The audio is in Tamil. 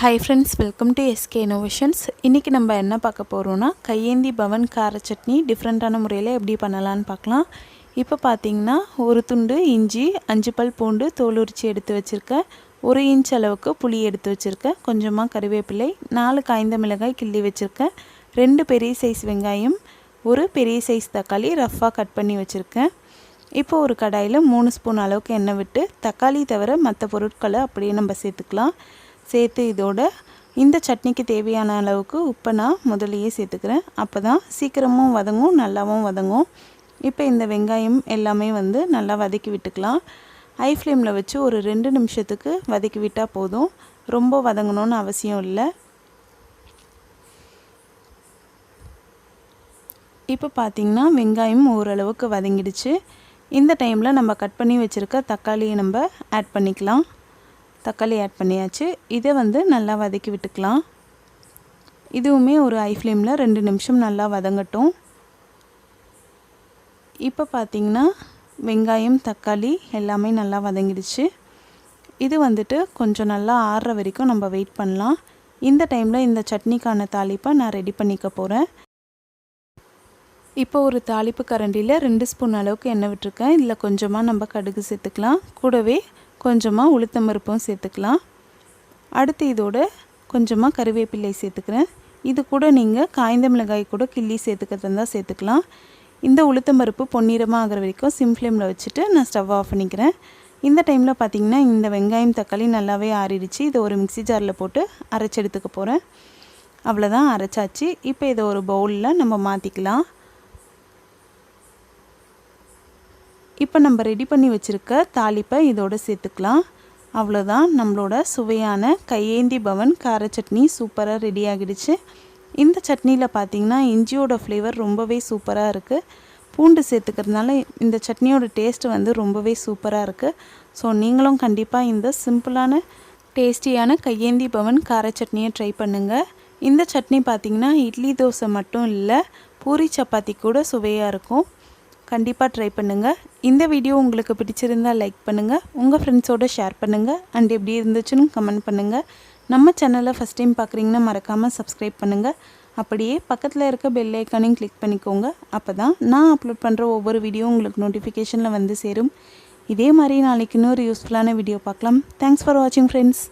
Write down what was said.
Hi friends, welcome to SK Innovations. இன்னைக்கு நம்ம என்ன பார்க்க போறோம்னா கையேந்தி பவன் கார சட்னி டிஃபரண்டான முறையில் எப்படி பண்ணலாம்னு பார்க்கலாம். இப்போ பாத்தீங்கன்னா ஒரு துண்டு இஞ்சி, 5 பல் பூண்டு தோல் உரிச்சி எடுத்து வச்சிருக்கேன். 1 இன்ச் அளவுக்கு புளி எடுத்து வச்சிருக்கேன். கொஞ்சமா கறிவேப்பிலை, 4 காய்ந்த மிளகாய் கிள்ளி வச்சிருக்கேன். 2 பெரிய சைஸ் வெங்காயம், ஒரு பெரிய சைஸ் தக்காளி ரஃப்பா கட் பண்ணி வச்சிருக்கேன். இப்போ ஒரு கடாயில் 3 ஸ்பூன் அளவுக்கு எண்ணெய் விட்டு தக்காளி தவிர மற்ற பொருட்களை அப்படியே நம்ம சேர்த்துக்கலாம். சேர்த்து இதோட இந்த சட்னிக்கு தேவையான அளவுக்கு உப்பை நான் முதலையே சேர்த்துக்கிறேன். அப்போ தான் சீக்கிரமும் வதங்கும், நல்லாவும் வதங்கும். இப்போ இந்த வெங்காயம் எல்லாமே நல்லா வதக்கி விட்டுக்கலாம். ஹை ஃப்ளேமில் வச்சு ஒரு 2 நிமிஷத்துக்கு வதக்கி விட்டால் போதும், ரொம்ப வதங்கணும்னு அவசியம் இல்லை. இப்போ பார்த்திங்கன்னா வெங்காயம் ஓரளவுக்கு வதங்கிடுச்சு. இந்த டைமில் நம்ம கட் பண்ணி வச்சுருக்க தக்காளியை நம்ம ஆட் பண்ணிக்கலாம். தக்காளி ஆட் பண்ணியாச்சு. இதை நல்லா வதக்கி விட்டுக்கலாம். இதுவுமே ஒரு ஹை ஃப்ளேமில் 2 நிமிஷம் நல்லா வதங்கட்டும். இப்போ பார்த்திங்கன்னா வெங்காயம் தக்காளி எல்லாமே நல்லா வதங்கிடுச்சு. இது கொஞ்சம் நல்லா ஆறுற வரைக்கும் நம்ம வெயிட் பண்ணலாம். இந்த டைமில் இந்த சட்னிக்கான தாளிப்பை நான் ரெடி பண்ணிக்க போகிறேன். இப்போ ஒரு தாளிப்பு கரண்டியில் 2 ஸ்பூன் அளவுக்கு எண்ணெய் விட்டுருக்கேன். இதில் கொஞ்சமாக நம்ம கடுகு சேர்த்துக்கலாம். கூடவே கொஞ்சமாக உளுத்தம்பருப்பும் சேர்த்துக்கலாம். அடுத்து இதோட கொஞ்சமாக கறிவேப்பிலை சேர்த்துக்கிறேன். இது கூட நீங்கள் காய்ந்த மிளகாய் கூட கிள்ளி சேர்த்துக்கிறதா சேர்த்துக்கலாம். இந்த உளுத்தம்பருப்பு பொன்னிறமாக ஆகிற வரைக்கும் சிம் ஃப்ளேமில் வச்சுட்டு நான் ஸ்டவ் ஆஃப் பண்ணிக்கிறேன். இந்த டைமில் பார்த்திங்கன்னா இந்த வெங்காயம் தக்காளி நல்லாவே ஆறிடுச்சு. இதை ஒரு மிக்ஸி ஜாரில் போட்டு அரைச்சி எடுத்துக்க போகிறேன். அவ்வளோதான், அரைச்சாச்சு. இப்போ இதை ஒரு பவுலில் நம்ம மாற்றிக்கலாம். இப்போ நம்ம ரெடி பண்ணி வச்சுருக்க தாளிப்பை இதோடு சேர்த்துக்கலாம். அவ்வளோதான், நம்மளோட சுவையான கையேந்தி பவன் கார சட்னி சூப்பராக ரெடி ஆகிடுச்சு. இந்த சட்னியில் பார்த்திங்கன்னா இஞ்சியோட ஃப்ளேவர் ரொம்பவே சூப்பராக இருக்குது. பூண்டு சேர்த்துக்கிறதுனால இந்த சட்னியோட டேஸ்ட்டு ரொம்பவே சூப்பராக இருக்குது. ஸோ நீங்களும் கண்டிப்பாக இந்த சிம்பிளான டேஸ்டியான கையேந்தி பவன் கார சட்னியை ட்ரை பண்ணுங்கள். இந்த சட்னி பார்த்திங்கன்னா இட்லி தோசை மட்டும் இல்லை, பூரி சப்பாத்தி கூட சுவையாக இருக்கும். கண்டிப்பாக ட்ரை பண்ணுங்கள். இந்த வீடியோ உங்களுக்கு பிடிச்சிருந்தால் லைக் பண்ணுங்கள், உங்கள் ஃப்ரெண்ட்ஸோடு ஷேர் பண்ணுங்கள், அண்ட் எப்படி இருந்துச்சுன்னு கமெண்ட் பண்ணுங்கள். நம்ம சேனலை ஃபஸ்ட் டைம் பார்க்குறீங்கன்னா மறக்காமல் சப்ஸ்கிரைப் பண்ணுங்கள். அப்படியே பக்கத்தில் இருக்க பெல் ஐக்கானையும் கிளிக் பண்ணிக்கோங்க. அப்போ தான் நான் அப்லோட் பண்ணுற ஒவ்வொரு வீடியோ உங்களுக்கு நோட்டிஃபிகேஷனில் சேரும். இதே மாதிரி நாளைக்கு இன்னொரு யூஸ்ஃபுல்லான வீடியோ பார்க்கலாம். தேங்க்ஸ் ஃபார் வாட்சிங் ஃப்ரெண்ட்ஸ்.